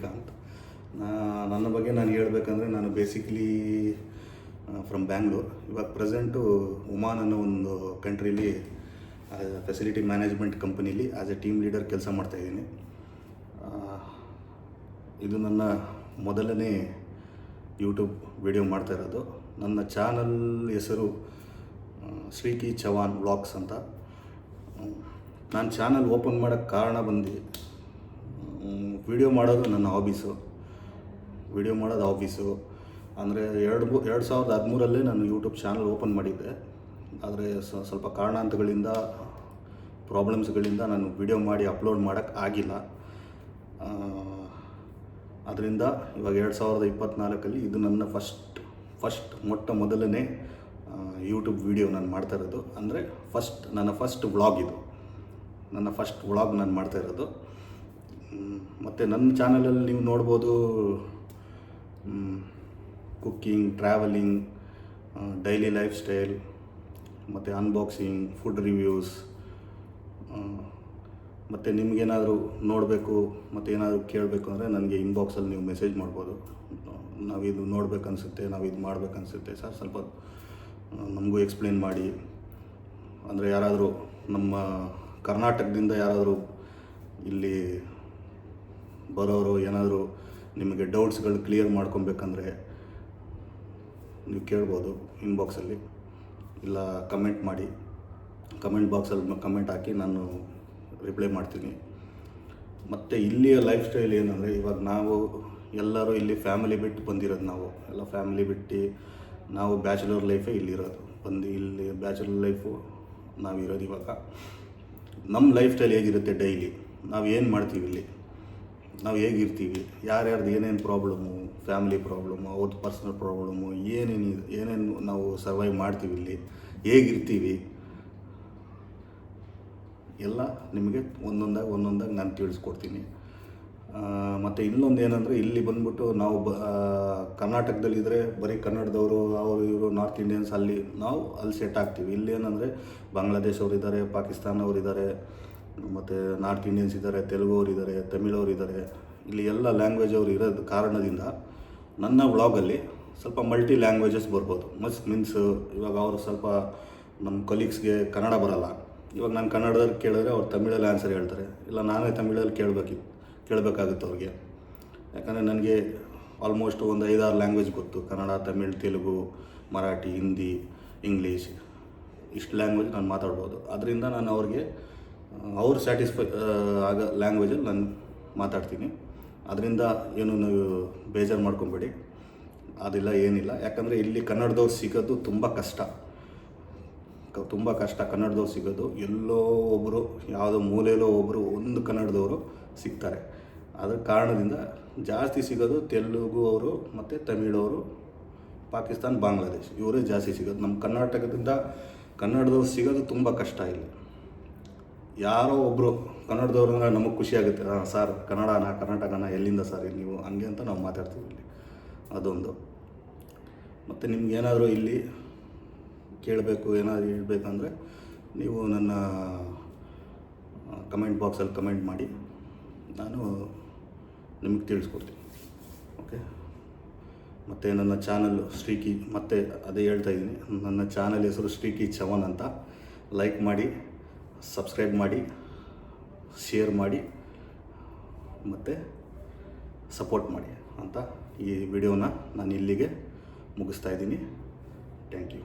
ಶ್ರೀಕಾಂತ್. ನನ್ನ ಬಗ್ಗೆ ನಾನು ಹೇಳಬೇಕಂದ್ರೆ, ನಾನು ಬೇಸಿಕಲಿ ಫ್ರಮ್ ಬ್ಯಾಂಗ್ಳೂರ್. ಇವಾಗ ಪ್ರೆಸೆಂಟು ಒಮಾನ್ ಅನ್ನೋ ಒಂದು ಕಂಟ್ರೀಲಿ ಫೆಸಿಲಿಟಿ ಮ್ಯಾನೇಜ್ಮೆಂಟ್ ಕಂಪನೀಲಿ ಆ್ಯಸ್ ಎ ಟೀಮ್ ಲೀಡರ್ ಕೆಲಸ ಮಾಡ್ತಾಯಿದ್ದೀನಿ. ಇದು ನನ್ನ ಮೊದಲನೇ ಯೂಟ್ಯೂಬ್ ವಿಡಿಯೋ ಮಾಡ್ತಾ ಇರೋದು. ನನ್ನ ಚಾನಲ್ ಹೆಸರು ಶ್ರೀಕಿ ಚವಾನ್ ವ್ಲಾಗ್ಸ್ ಅಂತ. ನಾನು ಚಾನಲ್ ಓಪನ್ ಮಾಡೋಕ್ಕೆ ಕಾರಣ ಬಂದು, ವಿಡಿಯೋ ಮಾಡೋದು ನನ್ನ ಹಾಬೀಸು. ವಿಡಿಯೋ ಮಾಡೋದು ಹಾಬೀಸು ಅಂದರೆ 2013 ನಾನು ಯೂಟ್ಯೂಬ್ ಚಾನಲ್ ಓಪನ್ ಮಾಡಿದ್ದೆ. ಆದರೆ ಸ್ವಲ್ಪ ಕಾರಣಾಂತರಗಳಿಂದ, ಪ್ರಾಬ್ಲಮ್ಸ್ಗಳಿಂದ ನಾನು ವಿಡಿಯೋ ಮಾಡಿ ಅಪ್ಲೋಡ್ ಮಾಡೋಕ್ಕೆ ಆಗಿಲ್ಲ. ಅದರಿಂದ ಇವಾಗ 2024 ಇದು ನನ್ನ ಮೊಟ್ಟ ಮೊದಲನೇ ಯೂಟ್ಯೂಬ್ ವಿಡಿಯೋ ನಾನು ಮಾಡ್ತಾ ಇರೋದು. ಅಂದರೆ ನನ್ನ ಫಸ್ಟ್ ವ್ಲಾಗ್ ಇದು. ನನ್ನ ಫಸ್ಟ್ ವ್ಲಾಗ್ ನಾನು ಮಾಡ್ತಾ ಇರೋದು. ಮತ್ತು ನನ್ನ ಚಾನಲಲ್ಲಿ ನೀವು ನೋಡ್ಬೋದು, cooking, travelling, daily life style, ಮತ್ತು ಅನ್ಬಾಕ್ಸಿಂಗ್, ಫುಡ್ ರಿವ್ಯೂಸ್. ಮತ್ತು ನಿಮಗೇನಾದರೂ ನೋಡಬೇಕು ಮತ್ತು ಏನಾದರೂ ಕೇಳಬೇಕು ಅಂದರೆ ನನಗೆ ಇನ್ಬಾಕ್ಸಲ್ಲಿ ನೀವು ಮೆಸೇಜ್ ಮಾಡ್ಬೋದು. ನಾವಿದು ನೋಡ್ಬೇಕನ್ಸುತ್ತೆ, ನಾವಿದು ಮಾಡ್ಬೇಕನ್ಸುತ್ತೆ ಸರ್, ಸ್ವಲ್ಪ ನಮಗೂ ಎಕ್ಸ್ಪ್ಲೇನ್ ಮಾಡಿ. ಅಂದರೆ ಯಾರಾದರೂ ನಮ್ಮ ಕರ್ನಾಟಕದಿಂದ ಯಾರಾದರೂ ಇಲ್ಲಿ ಬರೋರು ಏನಾದರೂ ನಿಮಗೆ ಡೌಟ್ಸ್ಗಳು ಕ್ಲಿಯರ್ ಮಾಡ್ಕೊಬೇಕಂದ್ರೆ ನೀವು ಕೇಳ್ಬೋದು ಇನ್ಬಾಕ್ಸಲ್ಲಿ, ಇಲ್ಲ ಕಮೆಂಟ್ ಮಾಡಿ. ಕಮೆಂಟ್ ಬಾಕ್ಸಲ್ಲಿ ಕಮೆಂಟ್ ಹಾಕಿ ನಾನು ರಿಪ್ಲೈ ಮಾಡ್ತೀನಿ. ಮತ್ತು ಇಲ್ಲಿಯ ಲೈಫ್ ಸ್ಟೈಲ್ ಏನಂದರೆ, ಇವಾಗ ನಾವು ಎಲ್ಲರೂ ಇಲ್ಲಿ ಫ್ಯಾಮಿಲಿ ಬಿಟ್ಟು ಬಂದಿರೋದು. ಎಲ್ಲ ಫ್ಯಾಮಿಲಿ ಬಿಟ್ಟು ನಾವು ಬ್ಯಾಚುಲರ್ ಲೈಫೇ ಇಲ್ಲಿರೋದು. ಇಲ್ಲಿ ಬ್ಯಾಚುಲರ್ ಲೈಫು ನಾವಿರೋದು. ಇವಾಗ ನಮ್ಮ ಲೈಫ್ ಸ್ಟೈಲ್ ಹೇಗಿರುತ್ತೆ, ಡೈಲಿ ನಾವು ಏನು ಮಾಡ್ತೀವಿ, ಇಲ್ಲಿ ನಾವು ಹೇಗಿರ್ತೀವಿ, ಯಾರ್ಯಾರ್ದು ಏನೇನು ಪ್ರಾಬ್ಲಮ್ಮು, ಫ್ಯಾಮಿಲಿ ಪ್ರಾಬ್ಲಮ್ಮು, ಅವ್ರದ್ದು ಪರ್ಸ್ನಲ್ ಪ್ರಾಬ್ಲಮ್ಮು, ಏನೇನು ನಾವು ಸರ್ವೈವ್ ಮಾಡ್ತೀವಿ, ಇಲ್ಲಿ ಹೇಗಿರ್ತೀವಿ ಎಲ್ಲ ನಿಮಗೆ ಒಂದೊಂದಾಗಿ ನಾನು ತಿಳಿಸ್ಕೊಡ್ತೀನಿ. ಮತ್ತು ಇನ್ನೊಂದು ಏನಂದರೆ, ಇಲ್ಲಿ ಬಂದ್ಬಿಟ್ಟು ನಾವು ಕರ್ನಾಟಕದಲ್ಲಿದ್ದರೆ ಬರೀ ಕನ್ನಡದವರು, ಅವರು ಇವರು ನಾರ್ತ್ ಇಂಡಿಯನ್ಸ್, ಅಲ್ಲಿ ಸೆಟ್ ಆಗ್ತೀವಿ. ಇಲ್ಲಿ ಏನಂದರೆ ಬಾಂಗ್ಲಾದೇಶ್ ಅವರಿದ್ದಾರೆ, ಪಾಕಿಸ್ತಾನ ಅವರಿದ್ದಾರೆ, ಮತ್ತು ನಾರ್ತ್ ಇಂಡಿಯನ್ಸ್ ಇದ್ದಾರೆ, ತೆಲುಗು ಅವರಿದ್ದಾರೆ, ತಮಿಳವರಿದ್ದಾರೆ. ಇಲ್ಲಿ ಎಲ್ಲ ಲ್ಯಾಂಗ್ವೇಜ್ ಅವರು ಇರೋದು ಕಾರಣದಿಂದ ನನ್ನ ವ್ಲಾಗಲ್ಲಿ ಸ್ವಲ್ಪ ಮಲ್ಟಿ ಲ್ಯಾಂಗ್ವೇಜಸ್ ಬರ್ಬೋದು. ಮೀನ್ಸ್ ಇವಾಗ ಅವರು ಸ್ವಲ್ಪ ನಮ್ಮ ಕೊಲೀಗ್ಸ್ಗೆ ಕನ್ನಡ ಬರೋಲ್ಲ. ಇವಾಗ ನಾನು ಕನ್ನಡದಲ್ಲಿ ಕೇಳಿದ್ರೆ ಅವ್ರು ತಮಿಳಲ್ಲಿ ಆನ್ಸರ್ ಹೇಳ್ತಾರೆ, ಇಲ್ಲ ನಾನೇ ತಮಿಳಲ್ಲಿ ಕೇಳಬೇಕಾಗುತ್ತೆ ಅವ್ರಿಗೆ. ಯಾಕಂದರೆ ನನಗೆ ಆಲ್ಮೋಸ್ಟ್ ಒಂದು 5-6 ಲ್ಯಾಂಗ್ವೇಜ್ ಗೊತ್ತು. ಕನ್ನಡ, ತಮಿಳ್, ತೆಲುಗು, ಮರಾಠಿ, ಹಿಂದಿ, ಇಂಗ್ಲೀಷ್, ಇಷ್ಟು ಲ್ಯಾಂಗ್ವೇಜ್ ನಾನು ಮಾತಾಡ್ಬೋದು. ಅದರಿಂದ ನಾನು ಅವ್ರಿಗೆ ಅವ್ರು ಸ್ಯಾಟಿಸ್ಫೈ ಆಗೋ ಲ್ಯಾಂಗ್ವೇಜಲ್ಲಿ ನಾನು ಮಾತಾಡ್ತೀನಿ. ಅದರಿಂದ ಏನು ನೀವು ಬೇಜಾರು ಮಾಡ್ಕೊಬೇಡಿ, ಅದೆಲ್ಲ ಏನಿಲ್ಲ. ಯಾಕಂದರೆ ಇಲ್ಲಿ ಕನ್ನಡದವ್ರು ಸಿಗೋದು ತುಂಬ ಕಷ್ಟ. ಕನ್ನಡದವ್ರು ಸಿಗೋದು. ಎಲ್ಲೋ ಒಬ್ಬರು, ಯಾವುದೋ ಮೂಲೆಯಲ್ಲೋ ಒಬ್ಬರು, ಒಂದು ಕನ್ನಡದವರು ಸಿಗ್ತಾರೆ. ಅದರ ಕಾರಣದಿಂದ ಜಾಸ್ತಿ ಸಿಗೋದು ತೆಲುಗು ಅವರು ಮತ್ತು ತಮಿಳವರು, ಪಾಕಿಸ್ತಾನ್, ಬಾಂಗ್ಲಾದೇಶ್, ಇವರೇ ಜಾಸ್ತಿ ಸಿಗೋದು. ನಮ್ಮ ಕರ್ನಾಟಕದಿಂದ ಕನ್ನಡದವ್ರು ಸಿಗೋದು ತುಂಬ ಕಷ್ಟ. ಇಲ್ಲಿ ಯಾರೋ ಒಬ್ಬರು ಕನ್ನಡದವ್ರು ಅಂದರೆ ನಮಗೆ ಖುಷಿಯಾಗುತ್ತೆ. ಸರ್ ಕರ್ನಾಟಕನ, ಎಲ್ಲಿಂದ ಸರ್ ನೀವು, ಹಂಗೆ ಅಂತ ನಾವು ಮಾತಾಡ್ತೀವಿ ಇಲ್ಲಿ. ಅದೊಂದು. ಮತ್ತು ನಿಮ್ಗೇನಾದರೂ ಇಲ್ಲಿ ಕೇಳಬೇಕು, ಏನಾದರೂ ಹೇಳ್ಬೇಕಂದ್ರೆ ನೀವು ನನ್ನ ಕಮೆಂಟ್ ಬಾಕ್ಸಲ್ಲಿ ಕಮೆಂಟ್ ಮಾಡಿ, ನಾನು ನಿಮಗೆ ತಿಳಿಸ್ಕೊಡ್ತೀನಿ. ಓಕೆ. ಮತ್ತು ನನ್ನ ಚಾನಲ್ ಶ್ರೀಕಿ, ಮತ್ತು ಅದೇ ಹೇಳ್ತಾಯಿದ್ದೀನಿ, ನನ್ನ ಚಾನಲ್ ಹೆಸರು ಶ್ರೀಕಿ ಚವಾನ್ ಅಂತ. ಲೈಕ್ ಮಾಡಿ, ಸಬ್ಸ್ಕ್ರೈಬ್ ಮಾಡಿ, ಶೇರ್ ಮಾಡಿ, ಮತ್ತು ಸಪೋರ್ಟ್ ಮಾಡಿ ಅಂತ ಈ ವಿಡಿಯೋನ ನಾನು ಇಲ್ಲಿಗೆ ಮುಗಿಸ್ತಾ ಇದ್ದೀನಿ. Thank you.